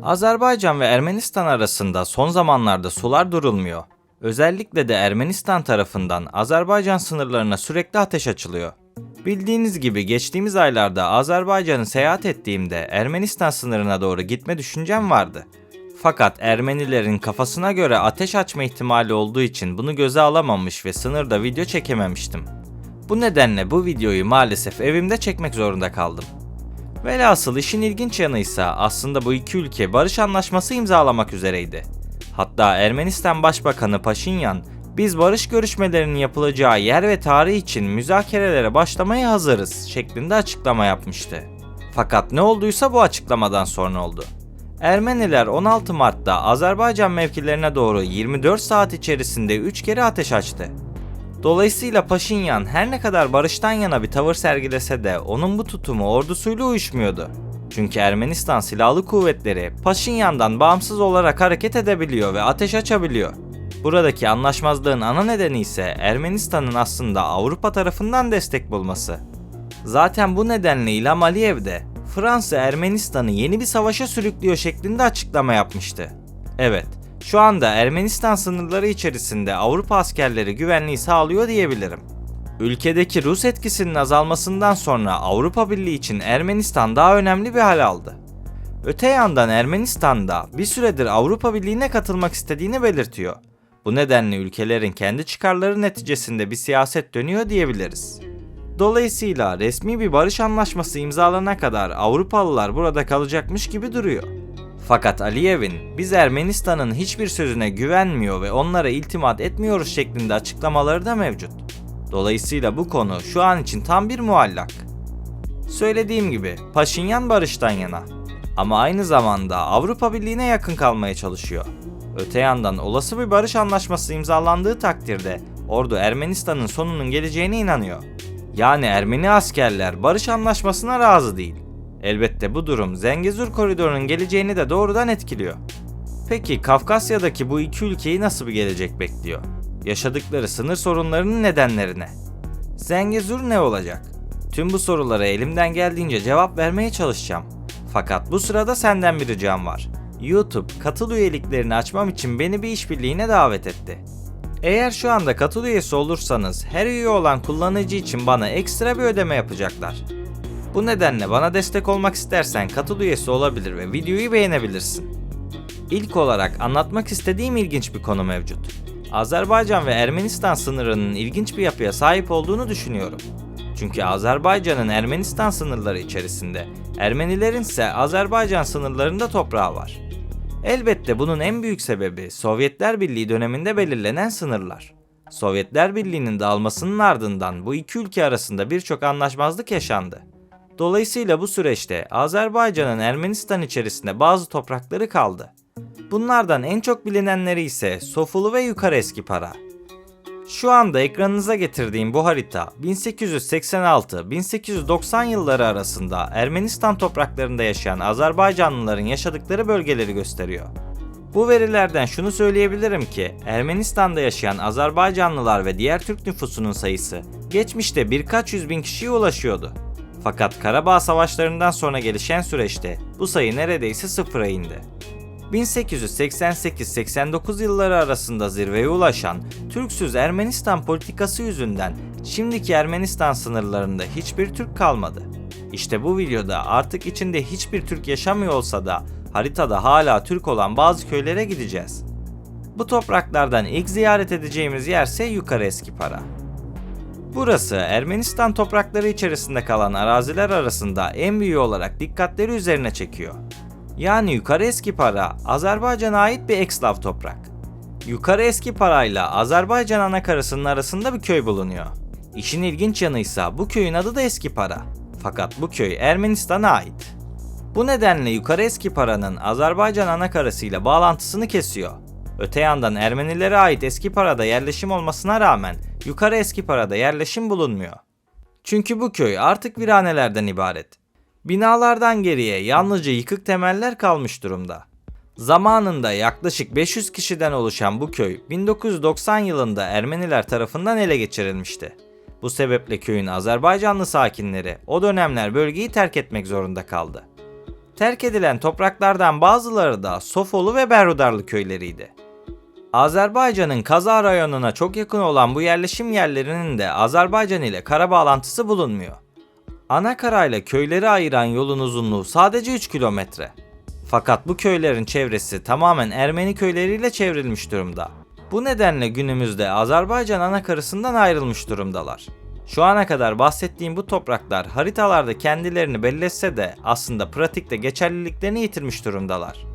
Azerbaycan ve Ermenistan arasında son zamanlarda sular durulmuyor. Özellikle de Ermenistan tarafından Azerbaycan sınırlarına sürekli ateş açılıyor. Bildiğiniz gibi geçtiğimiz aylarda Azerbaycan'ı seyahat ettiğimde Ermenistan sınırına doğru gitme düşüncem vardı. Fakat Ermenilerin kafasına göre ateş açma ihtimali olduğu için bunu göze alamamış ve sınırda video çekememiştim. Bu nedenle bu videoyu maalesef evimde çekmek zorunda kaldım. Velhasıl işin ilginç yanı ise aslında bu iki ülke barış anlaşması imzalamak üzereydi. Hatta Ermenistan Başbakanı Paşinyan, biz barış görüşmelerinin yapılacağı yer ve tarih için müzakerelere başlamaya hazırız şeklinde açıklama yapmıştı. Fakat ne olduysa bu açıklamadan sonra oldu. Ermeniler 16 Mart'ta Azerbaycan mevkilerine doğru 24 saat içerisinde 3 kere ateş açtı. Dolayısıyla Paşinyan her ne kadar barıştan yana bir tavır sergilese de onun bu tutumu ordusuyla uyuşmuyordu. Çünkü Ermenistan Silahlı Kuvvetleri Paşinyan'dan bağımsız olarak hareket edebiliyor ve ateş açabiliyor. Buradaki anlaşmazlığın ana nedeni ise Ermenistan'ın aslında Avrupa tarafından destek bulması. Zaten bu nedenle İlham Aliyev de Fransa Ermenistan'ı yeni bir savaşa sürüklüyor şeklinde açıklama yapmıştı. Evet, şu anda Ermenistan sınırları içerisinde Avrupa askerleri güvenliği sağlıyor diyebilirim. Ülkedeki Rus etkisinin azalmasından sonra Avrupa Birliği için Ermenistan daha önemli bir hal aldı. Öte yandan Ermenistan da bir süredir Avrupa Birliği'ne katılmak istediğini belirtiyor. Bu nedenle ülkelerin kendi çıkarları neticesinde bir siyaset dönüyor diyebiliriz. Dolayısıyla resmi bir barış anlaşması imzalanana kadar Avrupalılar burada kalacakmış gibi duruyor. Fakat Aliyev'in biz Ermenistan'ın hiçbir sözüne güvenmiyor ve onlara iltimat etmiyoruz şeklinde açıklamaları da mevcut. Dolayısıyla bu konu şu an için tam bir muallak. Söylediğim gibi Paşinyan barıştan yana ama aynı zamanda Avrupa Birliği'ne yakın kalmaya çalışıyor. Öte yandan olası bir barış anlaşması imzalandığı takdirde ordu Ermenistan'ın sonunun geleceğine inanıyor. Yani Ermeni askerler barış anlaşmasına razı değil. Elbette bu durum Zengezur koridorunun geleceğini de doğrudan etkiliyor. Peki Kafkasya'daki bu iki ülkeyi nasıl bir gelecek bekliyor? Yaşadıkları sınır sorunlarının nedenleri ne? Zengezur ne olacak? Tüm bu sorulara elimden geldiğince cevap vermeye çalışacağım. Fakat bu sırada senden bir ricam var. YouTube katıl üyeliklerini açmam için beni bir işbirliğine davet etti. Eğer şu anda katıl üyesi olursanız her üye olan kullanıcı için bana ekstra bir ödeme yapacaklar. Bu nedenle bana destek olmak istersen katıl üyesi olabilir ve videoyu beğenebilirsin. İlk olarak anlatmak istediğim ilginç bir konu mevcut. Azerbaycan ve Ermenistan sınırının ilginç bir yapıya sahip olduğunu düşünüyorum. Çünkü Azerbaycan'ın Ermenistan sınırları içerisinde, Ermenilerin ise Azerbaycan sınırlarında toprağı var. Elbette bunun en büyük sebebi Sovyetler Birliği döneminde belirlenen sınırlar. Sovyetler Birliği'nin dağılmasının ardından bu iki ülke arasında birçok anlaşmazlık yaşandı. Dolayısıyla bu süreçte Azerbaycan'ın Ermenistan içerisinde bazı toprakları kaldı. Bunlardan en çok bilinenleri ise Sofulu ve Yukarı Eskipara. Şu anda ekranınıza getirdiğim bu harita 1886-1890 yılları arasında Ermenistan topraklarında yaşayan Azerbaycanlıların yaşadıkları bölgeleri gösteriyor. Bu verilerden şunu söyleyebilirim ki Ermenistan'da yaşayan Azerbaycanlılar ve diğer Türk nüfusunun sayısı geçmişte birkaç yüz bin kişiye ulaşıyordu. Fakat Karabağ Savaşları'ndan sonra gelişen süreçte bu sayı neredeyse sıfıra indi. 1888-89 yılları arasında zirveye ulaşan Türksüz Ermenistan politikası yüzünden şimdiki Ermenistan sınırlarında hiçbir Türk kalmadı. İşte bu videoda artık içinde hiçbir Türk yaşamıyor olsa da haritada hala Türk olan bazı köylere gideceğiz. Bu topraklardan ilk ziyaret edeceğimiz yerse Yukarı Eskipara. Burası Ermenistan toprakları içerisinde kalan araziler arasında en büyüğü olarak dikkatleri üzerine çekiyor. Yani Yukarı Eskipara, Azerbaycan'a ait bir ekslav toprak. Yukarı Eskipara ile Azerbaycan anakarasının arasında bir köy bulunuyor. İşin ilginç yanı ise bu köyün adı da Eskipara. Fakat bu köy Ermenistan'a ait. Bu nedenle Yukarı Eskipara'nın Azerbaycan anakarası ile bağlantısını kesiyor. Öte yandan Ermenilere ait Eskipara'da yerleşim olmasına rağmen Yukarı Eskipara'da yerleşim bulunmuyor. Çünkü bu köy artık viranelerden ibaret. Binalardan geriye yalnızca yıkık temeller kalmış durumda. Zamanında yaklaşık 500 kişiden oluşan bu köy 1990 yılında Ermeniler tarafından ele geçirilmişti. Bu sebeple köyün Azerbaycanlı sakinleri o dönemler bölgeyi terk etmek zorunda kaldı. Terk edilen topraklardan bazıları da Sofolu ve Berrudarlı köyleriydi. Azerbaycan'ın Kaza rayonuna çok yakın olan bu yerleşim yerlerinin de Azerbaycan ile kara bağlantısı bulunmuyor. Ana ile köyleri ayıran yolun uzunluğu sadece 3 kilometre. Fakat bu köylerin çevresi tamamen Ermeni köyleriyle çevrilmiş durumda. Bu nedenle günümüzde Azerbaycan anakarasından ayrılmış durumdalar. Şu ana kadar bahsettiğim bu topraklar haritalarda kendilerini belli etse de aslında pratikte geçerliliklerini yitirmiş durumdalar.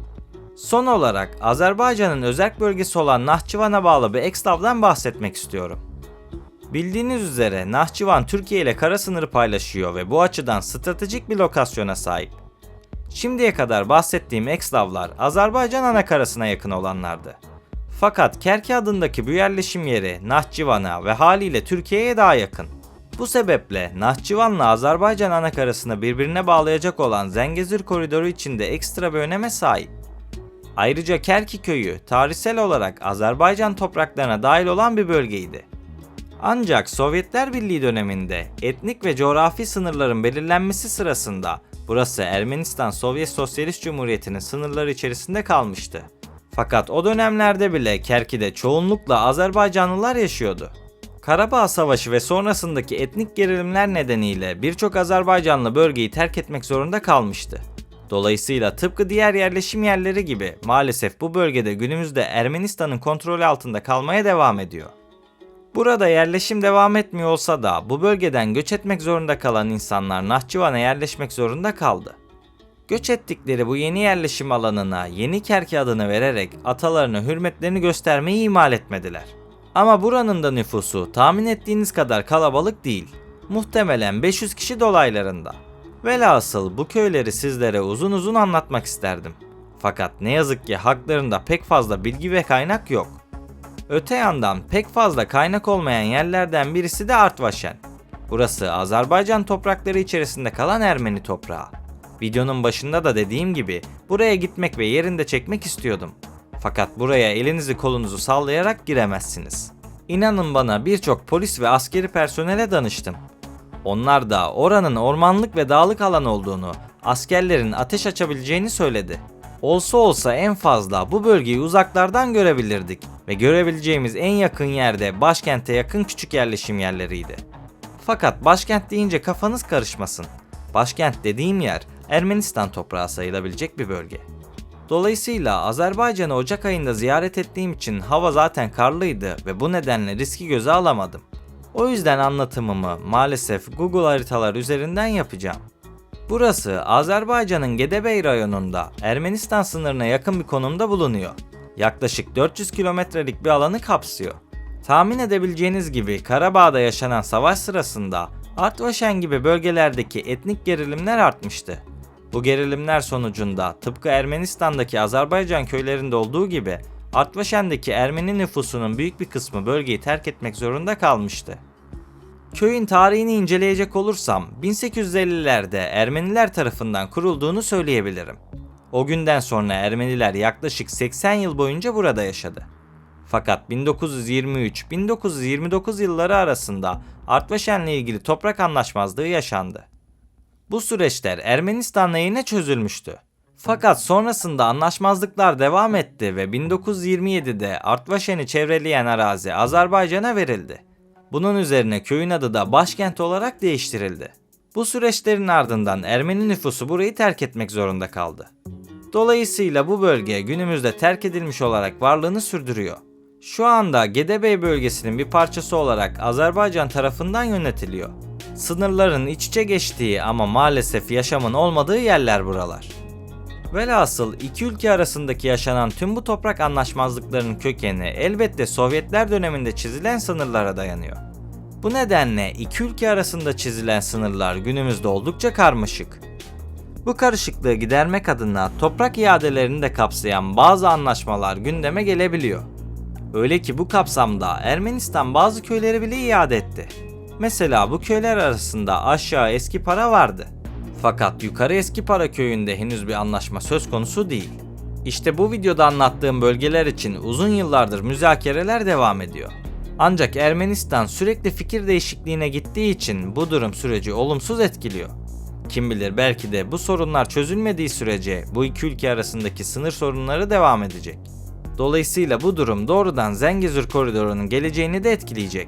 Son olarak Azerbaycan'ın özerk bölgesi olan Nahçıvan'a bağlı bir ekslavdan bahsetmek istiyorum. Bildiğiniz üzere Nahçıvan Türkiye ile kara sınırı paylaşıyor ve bu açıdan stratejik bir lokasyona sahip. Şimdiye kadar bahsettiğim ekslavlar Azerbaycan anakarasına yakın olanlardı. Fakat Kerki adındaki bu yerleşim yeri Nahçıvan'a ve haliyle Türkiye'ye daha yakın. Bu sebeple Nahçıvan'la Azerbaycan anakarasını birbirine bağlayacak olan Zengezur koridoru içinde ekstra bir öneme sahip. Ayrıca Kerki köyü tarihsel olarak Azerbaycan topraklarına dahil olan bir bölgeydi. Ancak Sovyetler Birliği döneminde etnik ve coğrafi sınırların belirlenmesi sırasında burası Ermenistan Sovyet Sosyalist Cumhuriyeti'nin sınırları içerisinde kalmıştı. Fakat o dönemlerde bile Kerki'de çoğunlukla Azerbaycanlılar yaşıyordu. Karabağ Savaşı ve sonrasındaki etnik gerilimler nedeniyle birçok Azerbaycanlı bölgeyi terk etmek zorunda kalmıştı. Dolayısıyla tıpkı diğer yerleşim yerleri gibi maalesef bu bölgede günümüzde Ermenistan'ın kontrolü altında kalmaya devam ediyor. Burada yerleşim devam etmiyor olsa da bu bölgeden göç etmek zorunda kalan insanlar Nahçıvan'a yerleşmek zorunda kaldı. Göç ettikleri bu yeni yerleşim alanına Yeni Kerki adını vererek atalarına hürmetlerini göstermeyi ihmal etmediler. Ama buranın da nüfusu tahmin ettiğiniz kadar kalabalık değil. Muhtemelen 500 kişi dolaylarında. Velhasıl bu köyleri sizlere uzun uzun anlatmak isterdim. Fakat ne yazık ki haklarında pek fazla bilgi ve kaynak yok. Öte yandan pek fazla kaynak olmayan yerlerden birisi de Artvaşen. Burası Azerbaycan toprakları içerisinde kalan Ermeni toprağı. Videonun başında da dediğim gibi buraya gitmek ve yerinde çekmek istiyordum. Fakat buraya elinizi kolunuzu sallayarak giremezsiniz. İnanın bana birçok polis ve askeri personele danıştım. Onlar da oranın ormanlık ve dağlık alan olduğunu, askerlerin ateş açabileceğini söyledi. Olsa olsa en fazla bu bölgeyi uzaklardan görebilirdik ve görebileceğimiz en yakın yerde başkente yakın küçük yerleşim yerleriydi. Fakat başkent deyince kafanız karışmasın. Başkent dediğim yer Ermenistan toprağı sayılabilecek bir bölge. Dolayısıyla Azerbaycan'ı Ocak ayında ziyaret ettiğim için hava zaten karlıydı ve bu nedenle riski göze alamadım. O yüzden anlatımımı maalesef Google haritalar üzerinden yapacağım. Burası Azerbaycan'ın Gedebey rayonunda Ermenistan sınırına yakın bir konumda bulunuyor. Yaklaşık 400 kilometrelik bir alanı kapsıyor. Tahmin edebileceğiniz gibi Karabağ'da yaşanan savaş sırasında Artvaşen gibi bölgelerdeki etnik gerilimler artmıştı. Bu gerilimler sonucunda tıpkı Ermenistan'daki Azerbaycan köylerinde olduğu gibi Artvaşen'deki Ermeni nüfusunun büyük bir kısmı bölgeyi terk etmek zorunda kalmıştı. Köyün tarihini inceleyecek olursam 1850'lerde Ermeniler tarafından kurulduğunu söyleyebilirim. O günden sonra Ermeniler yaklaşık 80 yıl boyunca burada yaşadı. Fakat 1923-1929 yılları arasında Artvaşen'le ilgili toprak anlaşmazlığı yaşandı. Bu süreçler Ermenistan'la yine çözülmüştü. Fakat sonrasında anlaşmazlıklar devam etti ve 1927'de Artvaşen'i çevreleyen arazi Azerbaycan'a verildi. Bunun üzerine köyün adı da başkent olarak değiştirildi. Bu süreçlerin ardından Ermeni nüfusu burayı terk etmek zorunda kaldı. Dolayısıyla bu bölge günümüzde terk edilmiş olarak varlığını sürdürüyor. Şu anda Gedebey bölgesinin bir parçası olarak Azerbaycan tarafından yönetiliyor. Sınırların iç içe geçtiği ama maalesef yaşamın olmadığı yerler buralar. Velhasıl iki ülke arasındaki yaşanan tüm bu toprak anlaşmazlıklarının kökeni elbette Sovyetler döneminde çizilen sınırlara dayanıyor. Bu nedenle iki ülke arasında çizilen sınırlar günümüzde oldukça karmaşık. Bu karışıklığı gidermek adına toprak iadelerini de kapsayan bazı anlaşmalar gündeme gelebiliyor. Öyle ki bu kapsamda Ermenistan bazı köyleri bile iade etti. Mesela bu köyler arasında aşağı eski para vardı. Fakat yukarı eski para köyünde henüz bir anlaşma söz konusu değil. İşte bu videoda anlattığım bölgeler için uzun yıllardır müzakereler devam ediyor. Ancak Ermenistan sürekli fikir değişikliğine gittiği için bu durum süreci olumsuz etkiliyor. Kim bilir, belki de bu sorunlar çözülmediği sürece bu iki ülke arasındaki sınır sorunları devam edecek. Dolayısıyla bu durum doğrudan Zengezur Koridoru'nun geleceğini de etkileyecek.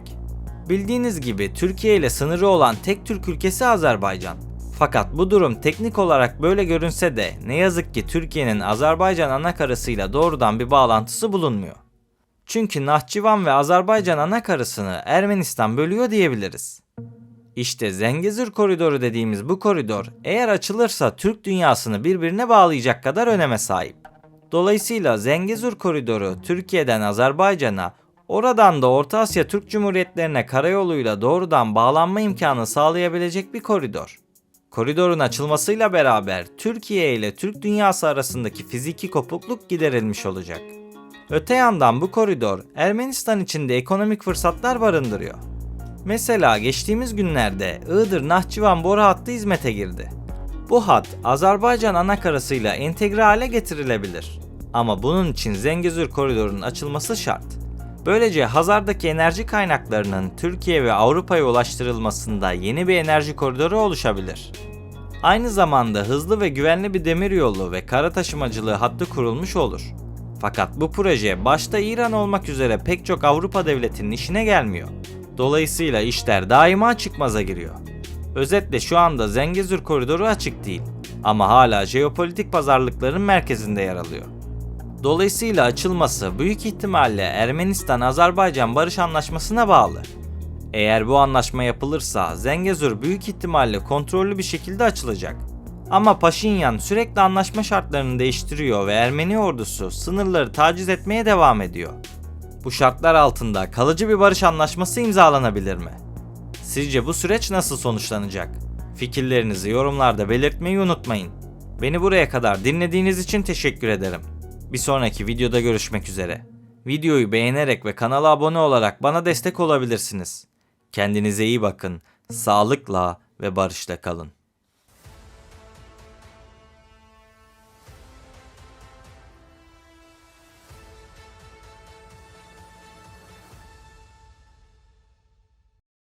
Bildiğiniz gibi Türkiye ile sınırı olan tek Türk ülkesi Azerbaycan. Fakat bu durum teknik olarak böyle görünse de ne yazık ki Türkiye'nin Azerbaycan anakarasıyla doğrudan bir bağlantısı bulunmuyor. Çünkü Nahçıvan ve Azerbaycan anakarasını Ermenistan bölüyor diyebiliriz. İşte Zengezur Koridoru dediğimiz bu koridor eğer açılırsa Türk dünyasını birbirine bağlayacak kadar öneme sahip. Dolayısıyla Zengezur Koridoru Türkiye'den Azerbaycan'a, oradan da Orta Asya Türk Cumhuriyetlerine karayoluyla doğrudan bağlanma imkanı sağlayabilecek bir koridor. Koridorun açılmasıyla beraber Türkiye ile Türk dünyası arasındaki fiziki kopukluk giderilmiş olacak. Öte yandan bu koridor Ermenistan için de ekonomik fırsatlar barındırıyor. Mesela geçtiğimiz günlerde Iğdır-Nahçıvan boru hattı hizmete girdi. Bu hat Azerbaycan anakarasıyla entegre hale getirilebilir. Ama bunun için Zengezur Koridoru'nun açılması şart. Böylece Hazar'daki enerji kaynaklarının Türkiye ve Avrupa'ya ulaştırılmasında yeni bir enerji koridoru oluşabilir. Aynı zamanda hızlı ve güvenli bir demiryolu ve kara taşımacılığı hattı kurulmuş olur. Fakat bu proje başta İran olmak üzere pek çok Avrupa devletinin işine gelmiyor. Dolayısıyla işler daima çıkmaza giriyor. Özetle şu anda Zengezur Koridoru açık değil ama hala jeopolitik pazarlıkların merkezinde yer alıyor. Dolayısıyla açılması büyük ihtimalle Ermenistan-Azerbaycan barış anlaşmasına bağlı. Eğer bu anlaşma yapılırsa Zengezur büyük ihtimalle kontrollü bir şekilde açılacak. Ama Paşinyan sürekli anlaşma şartlarını değiştiriyor ve Ermeni ordusu sınırları taciz etmeye devam ediyor. Bu şartlar altında kalıcı bir barış anlaşması imzalanabilir mi? Sizce bu süreç nasıl sonuçlanacak? Fikirlerinizi yorumlarda belirtmeyi unutmayın. Beni buraya kadar dinlediğiniz için teşekkür ederim. Bir sonraki videoda görüşmek üzere. Videoyu beğenerek ve kanala abone olarak bana destek olabilirsiniz. Kendinize iyi bakın, sağlıkla ve barışla kalın.